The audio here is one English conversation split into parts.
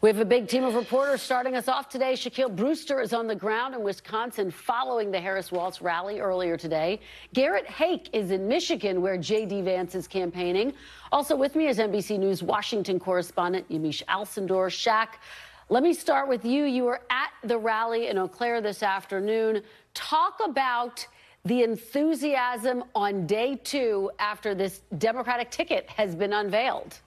We have a big team of reporters starting us off today. JD Brewster is on the ground in Wisconsin following the Harris-Walz rally earlier today. Garrett Haake is in Michigan, where JD Vance is campaigning. Also with me is NBC News Washington correspondent Yamiche Alcindor. Shaq, let me start with you. You were at the rally in Eau Claire this afternoon. Talk about the enthusiasm on day two after this Democratic ticket has been unveiled.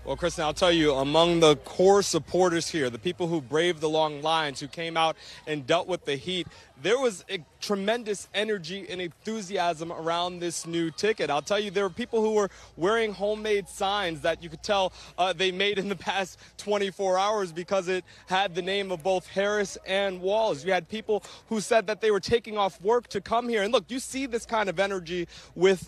Well, Kristen, I'll tell you, among the core supporters here, the people who braved the long lines, who came out and dealt with the heat, there was a tremendous energy and enthusiasm around this new ticket. I'll tell you, there were people who were wearing homemade signs that you could tell they made in the past 24 hours because it had the name of both Harris and Walz. You had people who said that they were taking off work to come here. And look, you see this kind of energy with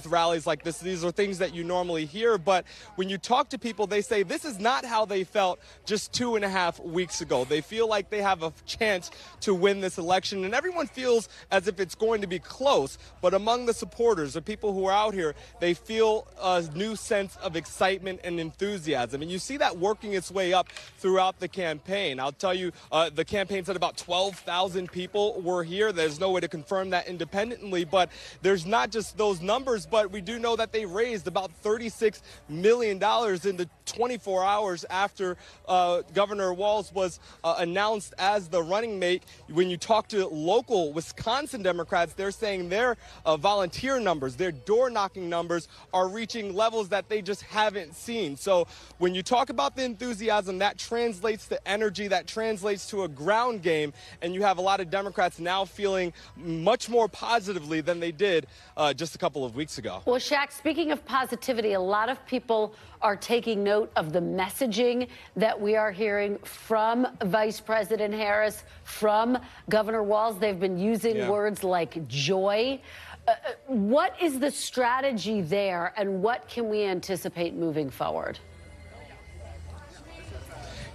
rallies like this. These are things that you normally hear. But when you talk to people, they say this is not how they felt just 2.5 weeks ago. They feel like they have a chance to win this election. And everyone feels as if it's going to be close. But among the supporters, the people who are out here, they feel a new sense of excitement and enthusiasm. And you see that working its way up throughout the campaign. I'll tell you, the campaign said about 12,000 people were here. There's no way to confirm that independently. But there's not just those numbers, but we do know that they raised about $36 million in the 24 hours after Governor Walz was announced as the running mate. When you talk to local Wisconsin Democrats, they're saying their volunteer numbers, their door-knocking numbers are reaching levels that they just haven't seen. So when you talk about the enthusiasm, that translates to energy, that translates to a ground game, and you have a lot of Democrats now feeling much more positively than they did just a couple of weeks ago. Well, Shaq, speaking of positivity, a lot of people are taking note of the messaging that we are hearing from Vice President Harris, from Governor Walz. They've been using words like joy. What is the strategy there, and what can we anticipate moving forward?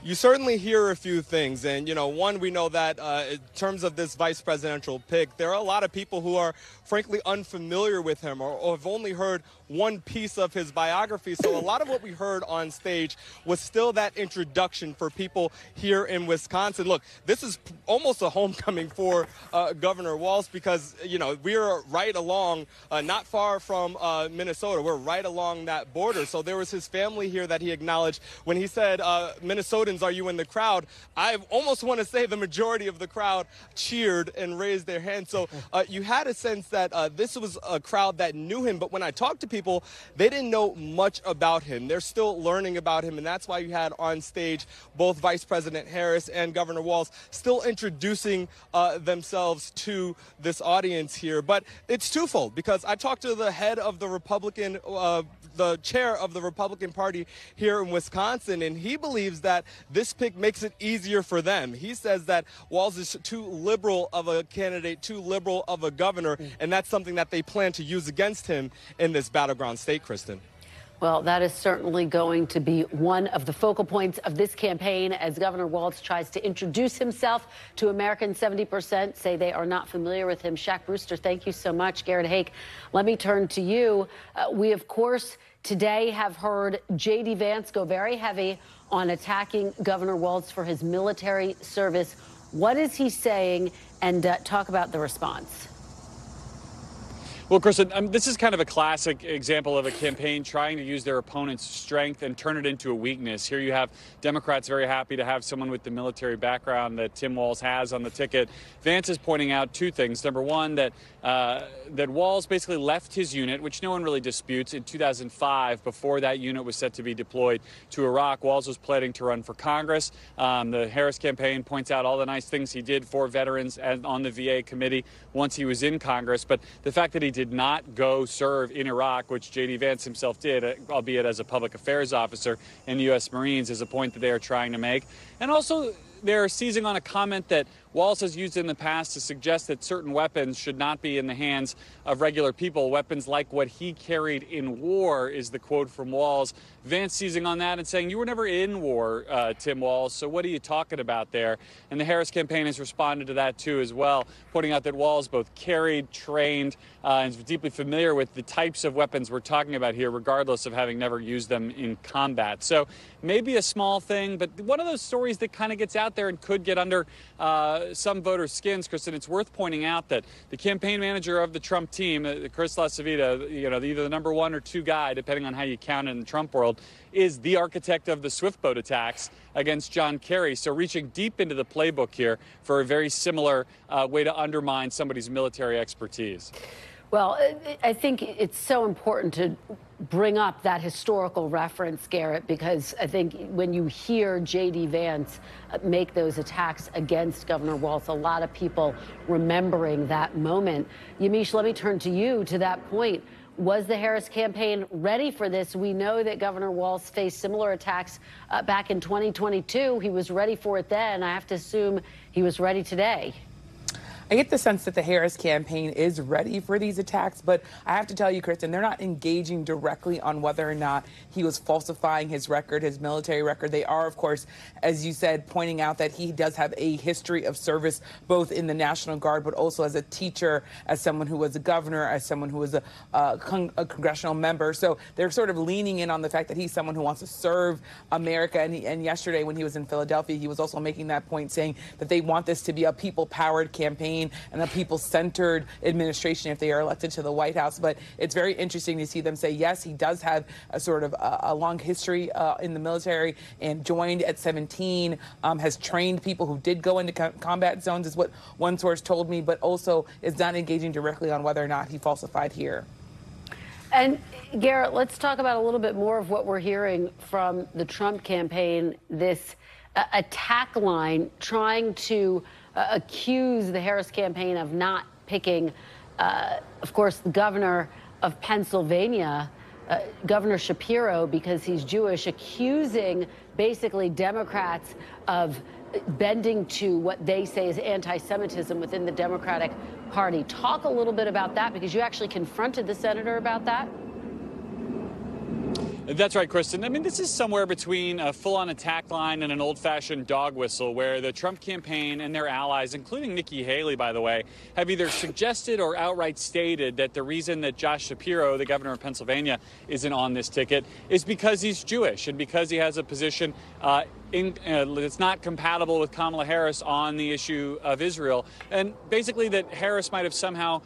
You certainly hear a few things. And, you know, one, we know that in terms of this vice presidential pick, there are a lot of people who are, frankly, unfamiliar with him or have only heard one piece of his biography. So a lot of what we heard on stage was still that introduction for people here in Wisconsin. Look, this is almost a homecoming for Governor Walz because, you know, we're right along, not far from Minnesota. We're right along that border. So there was his family here that he acknowledged when he said, Minnesotans, are you in the crowd? I almost want to say the majority of the crowd cheered and raised their hands. So you had a sense that this was a crowd that knew him. But when I talked to people, they didn't know much about him. They're still learning about him. And that's why you had on stage both Vice President Harris and Governor Walz still introducing themselves to this audience here. But it's twofold, because I talked to the head of the Republican the chair of the Republican Party here in Wisconsin, and he believes that this pick makes it easier for them. He says that Walz is too liberal of a candidate, too liberal of a governor, and that's something that they plan to use against him in this battleground state, Kristen. Well, that is certainly going to be one of the focal points of this campaign as Governor Walz tries to introduce himself to Americans. 70% say they are not familiar with him. JD Brewster, thank you so much. Garrett Haake, let me turn to you. We, of course, today have heard JD Vance go very heavy on attacking Governor Walz for his military service. What is he saying? And talk about the response. Well, Kristen, this is kind of a classic example of a campaign trying to use their opponent's strength and turn it into a weakness. Here you have Democrats very happy to have someone with the military background that Tim Walz has on the ticket. Vance is pointing out two things. Number one, that Walz basically left his unit, which no one really disputes, in 2005 before that unit was set to be deployed to Iraq. Walz was planning to run for Congress. The Harris campaign points out all the nice things he did for veterans and on the VA committee once he was in Congress. But the fact that he did not go serve in Iraq, which JD Vance himself did, albeit as a public affairs officer in the U.S. Marines, is a point that they are trying to make. And also, they're seizing on a comment that Walz has used in the past to suggest that certain weapons should not be in the hands of regular people. Weapons like what he carried in war, is the quote from Walz. Vance seizing on that and saying, "You were never in war, Tim Walz, so what are you talking about there?" And the Harris campaign has responded to that too as well, pointing out that Walz both carried, trained, and is deeply familiar with the types of weapons we're talking about here, regardless of having never used them in combat. So maybe a small thing, but one of those stories that kind of gets out there and could get under some voters' skins, Kristen. It's worth pointing out that the campaign manager of the Trump team, Chris LaCivita, either the number 1 or 2 guy, depending on how you count it in the Trump world, is the architect of the Swift boat attacks against John Kerry. So reaching deep into the playbook here for a very similar way to undermine somebody's military expertise. Well, I think it's so important to bring up that historical reference, Garrett, because I think when you hear JD Vance make those attacks against Governor Walz, a lot of people remembering that moment. Yamiche, let me turn to you to that point. Was the Harris campaign ready for this? We know that Governor Walz faced similar attacks back in 2022. He was ready for it then. I have to assume he was ready today. I get the sense that the Harris campaign is ready for these attacks, but I have to tell you, Kristen, they're not engaging directly on whether or not he was falsifying his record, his military record. They are, of course, as you said, pointing out that he does have a history of service, both in the National Guard, but also as a teacher, as someone who was a governor, as someone who was a congressional member. So they're sort of leaning in on the fact that he's someone who wants to serve America. And yesterday, when he was in Philadelphia, he was also making that point, saying that they want this to be a people-powered campaign and a people-centered administration if they are elected to the White House. But it's very interesting to see them say, yes, he does have a sort of a long history in the military and joined at 17, has trained people who did go into combat zones, is what one source told me, but also is not engaging directly on whether or not he falsified here. And Garrett, let's talk about a little bit more of what we're hearing from the Trump campaign, this attack line trying to accuse the Harris campaign of not picking, of course, the governor of Pennsylvania, Governor Shapiro, because he's Jewish, accusing basically Democrats of bending to what they say is anti-Semitism within the Democratic Party. Talk a little bit about that, because you actually confronted the senator about that. That's right, Kristen. I mean, this is somewhere between a full-on attack line and an old-fashioned dog whistle, where the Trump campaign and their allies, including Nikki Haley, by the way, have either suggested or outright stated that the reason that Josh Shapiro, the governor of Pennsylvania, isn't on this ticket is because he's Jewish and because he has a position it's not compatible with Kamala Harris on the issue of Israel, and basically that Harris might have somehow,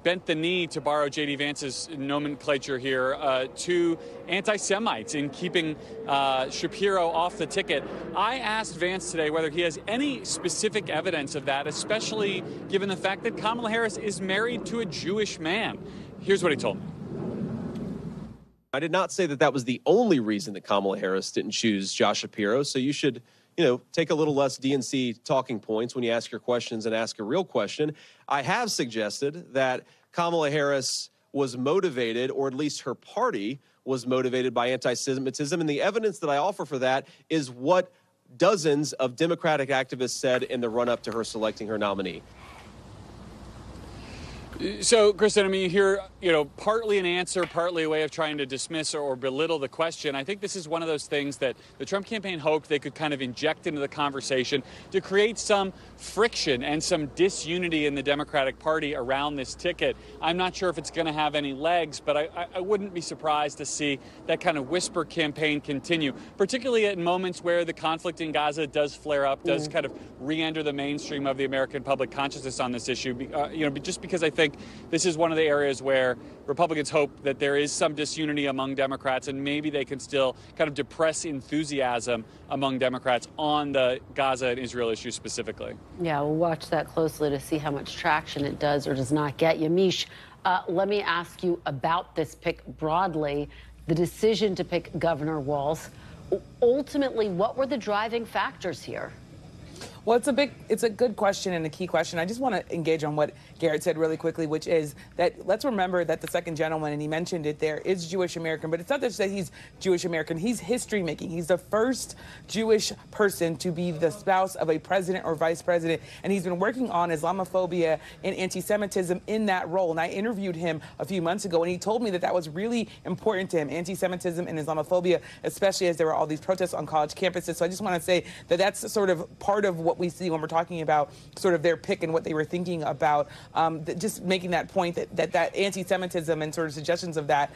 bent the knee, to borrow JD Vance's nomenclature here, to anti-Semites in keeping Shapiro off the ticket. I asked Vance today whether he has any specific evidence of that, especially given the fact that Kamala Harris is married to a Jewish man. Here's what he told me. I did not say that that was the only reason that Kamala Harris didn't choose Josh Shapiro. So you should, take a little less DNC talking points when you ask your questions and ask a real question. I have suggested that Kamala Harris was motivated, or at least her party was motivated, by anti-Semitism. And the evidence that I offer for that is what dozens of Democratic activists said in the run-up to her selecting her nominee. So, Kristen, I mean, you hear, partly an answer, partly a way of trying to dismiss or belittle the question. I think this is one of those things that the Trump campaign hoped they could kind of inject into the conversation to create some friction and some disunity in the Democratic Party around this ticket. I'm not sure if it's going to have any legs, but I wouldn't be surprised to see that kind of whisper campaign continue, particularly at moments where the conflict in Gaza does flare up, does kind of re-enter the mainstream of the American public consciousness on this issue, just because I think this is one of the areas where Republicans hope that there is some disunity among Democrats, and maybe they can still kind of depress enthusiasm among Democrats on the Gaza and Israel issue specifically. Yeah, we'll watch that closely to see how much traction it does or does not get. Yamiche, let me ask you about this pick broadly, the decision to pick Governor Walz. Ultimately, what were the driving factors here? Well, it's a good question and a key question. I just want to engage on what Garrett said really quickly, which is that let's remember that the second gentleman, and he mentioned it there, is Jewish American, but it's not just that he's Jewish American. He's history making. He's the first Jewish person to be the spouse of a president or vice president, and he's been working on Islamophobia and anti-Semitism in that role. And I interviewed him a few months ago, and he told me that that was really important to him, anti-Semitism and Islamophobia, especially as there were all these protests on college campuses. So I just want to say that that's sort of part of what we see when we're talking about sort of their pick and what they were thinking about, just making that point that anti-Semitism and sort of suggestions of that,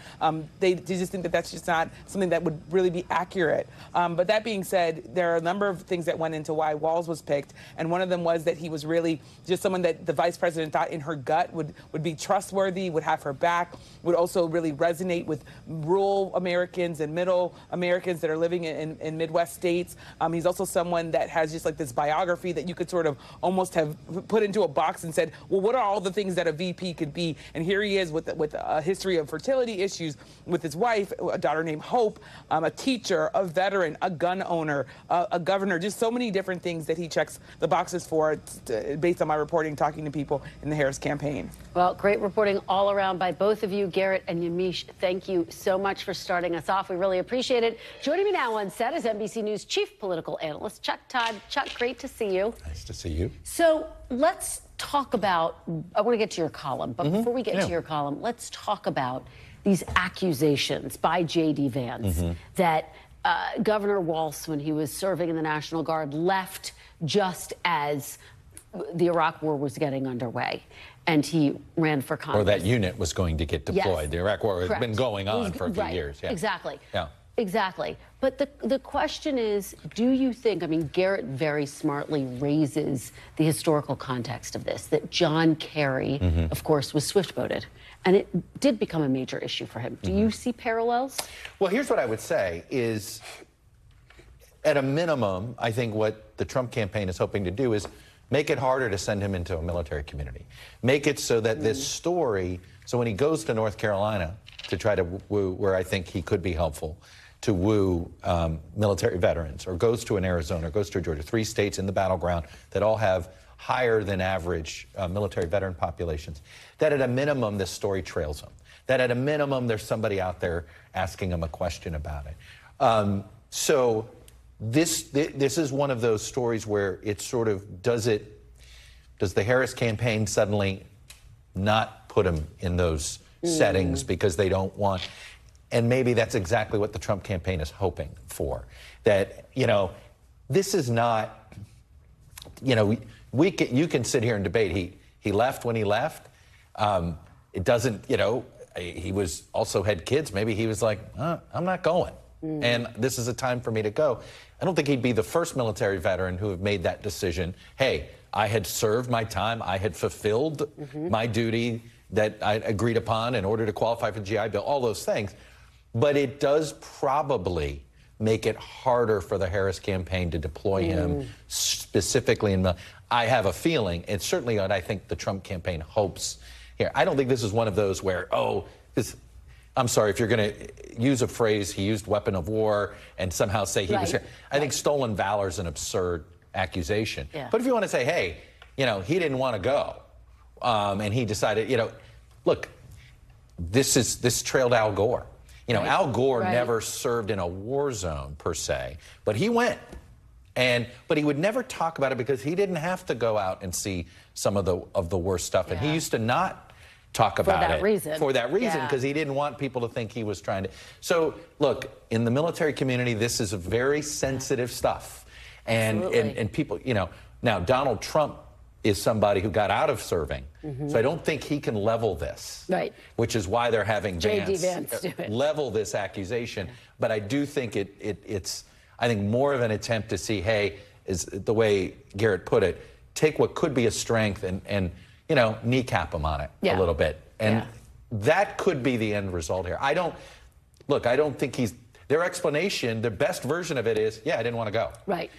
they just think that that's just not something that would really be accurate. But that being said, there are a number of things that went into why Walz was picked, and one of them was that he was really just someone that the vice president thought in her gut would be trustworthy, would have her back, would also really resonate with rural Americans and middle Americans that are living in Midwest states. He's also someone that has just like this biography that you could sort of almost have put into a box and said, well, what are all the things that a VP could be? And here he is with a history of fertility issues with his wife, a daughter named Hope, a teacher, a veteran, a gun owner, a governor, just so many different things that he checks the boxes for based on my reporting, talking to people in the Harris campaign. Well, great reporting all around by both of you, Garrett and Yamiche. Thank you so much for starting us off. We really appreciate it. Joining me now on set is NBC News chief political analyst Chuck Todd. Chuck, great to see you. Nice to see you. So let's talk about, I want to get to your column, but before we get to your column, let's talk about these accusations by JD Vance that Governor Walz, when he was serving in the National Guard, left just as the Iraq War was getting underway, and he ran for Congress. Or that unit was going to get deployed. Yes. The Iraq War has been going on for a few right. years. Yeah. Exactly. Yeah. Exactly. But the question is, do you think, I mean, Garrett very smartly raises the historical context of this, that John Kerry, of course, was swift-voted, and it did become a major issue for him. Do you see parallels? Well, here's what I would say is, at a minimum, I think what the Trump campaign is hoping to do is make it harder to send him into a military community. Make it so that this story, so when he goes to North Carolina to try to woo, where I think he could be helpful, to woo military veterans, or goes to an Arizona, or goes to a Georgia, 3 states in the battleground that all have higher than average military veteran populations, that at a minimum this story trails him. That at a minimum there's somebody out there asking him a question about it. So this is one of those stories where it sort of, does the Harris campaign suddenly not put him in those settings because they don't want, and maybe that's exactly what the Trump campaign is hoping for. That, you know, this is not, you know, you can sit here and debate. He left when he left. It doesn't, you know, he was also had kids. Maybe he was like, I'm not going. And this is a time for me to go. I don't think he'd be the first military veteran who have made that decision. Hey, I had served my time. I had fulfilled my duty that I agreed upon in order to qualify for the GI Bill, all those things. But it does probably make it harder for the Harris campaign to deploy him specifically in I have a feeling, it's certainly what I think the Trump campaign hopes here. I don't think this is one of those where, I'm sorry, if you're going to use a phrase, he used weapon of war, and somehow say he was here. I think stolen valor is an absurd accusation. Yeah. But if you want to say, hey, you know, he didn't want to go, and he decided, you know, look, this trailed Al Gore. You know, Al Gore never served in a war zone per se, but he went. But he would never talk about it because he didn't have to go out and see some of the worst stuff. And he used to not talk about it for that reason because he didn't want people to think he was trying to. So look, in the military community, this is a very sensitive stuff. And people, you know, now Donald Trump is somebody who got out of serving. So I don't think he can level this. Right. Which is why they're having JD Vance do it. Level this accusation. But I do think it's I think more of an attempt to see, hey, is the way Garrett put it, take what could be a strength and you know, kneecap him on it a little bit. And that could be the end result here. I don't think their explanation, the best version of it is, I didn't want to go. Right.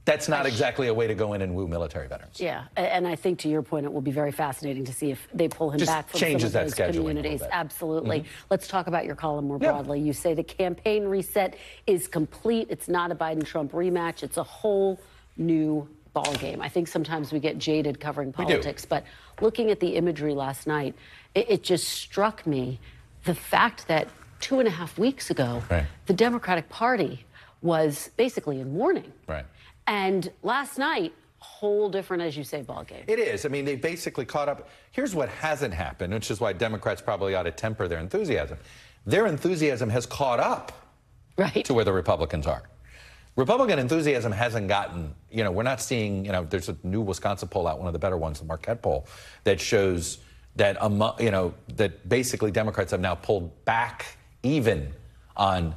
That's not exactly a way to go in and woo military veterans. Yeah, and I think to your point, it will be very fascinating to see if they pull him back from some of those communities. Absolutely. Let's talk about your column more broadly. You say the campaign reset is complete. It's not a Biden-Trump rematch. It's a whole new ball game. I think sometimes we get jaded covering politics, but looking at the imagery last night, it just struck me the fact that 2.5 weeks ago, the Democratic Party was basically in mourning. Right. And last night, whole different, as you say, ball game. It is. I mean, they basically caught up. Here's what hasn't happened, which is why Democrats probably ought to temper their enthusiasm. Their enthusiasm has caught up to where the Republicans are. Republican enthusiasm hasn't gotten, we're not seeing, there's a new Wisconsin poll out, one of the better ones, the Marquette poll, that shows that, that basically Democrats have now pulled back even on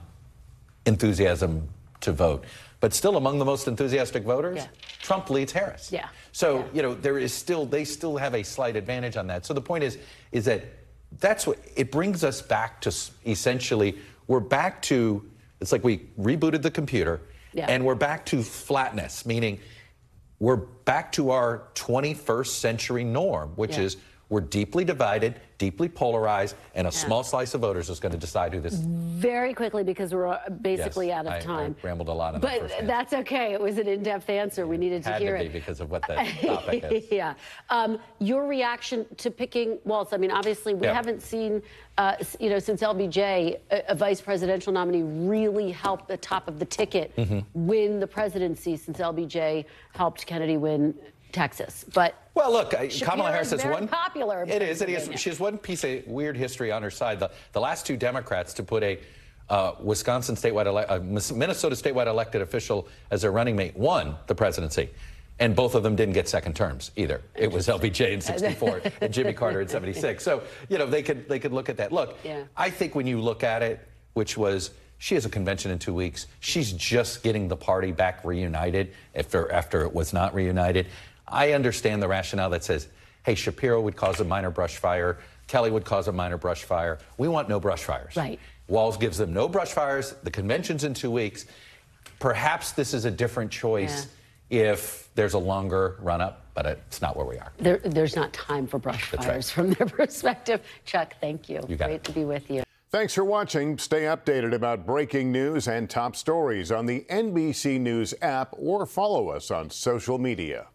enthusiasm to vote. But still among the most enthusiastic voters, Trump leads Harris. So, there is still, they still have a slight advantage on that. So the point is that that's what, it brings us back to essentially, we're back to, it's like we rebooted the computer and we're back to flatness, meaning we're back to our 21st century norm, which is we're deeply divided, deeply polarized, and a small slice of voters is going to decide who this is. Very quickly, because we're basically out of time. I rambled a lot on that first answer. That's okay. It was an in-depth answer. We needed to hear it. Had to be because of what the topic is. Your reaction to picking Walz. I mean, obviously, we haven't seen, since LBJ, a vice presidential nominee really help the top of the ticket win the presidency since LBJ helped Kennedy win Texas. But well, look, Kamala Harris is very popular. It is. She has one piece of weird history on her side. The last two Democrats to put a Minnesota statewide elected official as their running mate won the presidency. And both of them didn't get second terms either. It was LBJ in 64 and Jimmy Carter in 76. So, they could look at that. Look, I think when you look at it, which was she has a convention in 2 weeks. She's just getting the party back reunited after it was not reunited. I understand the rationale that says, hey, Shapiro would cause a minor brush fire. Kelly would cause a minor brush fire. We want no brush fires. Right. Walz gives them no brush fires. The convention's in 2 weeks. Perhaps this is a different choice if there's a longer run-up, but it's not where we are. There's not time for brush fires from their perspective. Chuck, thank you. Great to be with you. Thanks for watching. Stay updated about breaking news and top stories on the NBC News app or follow us on social media.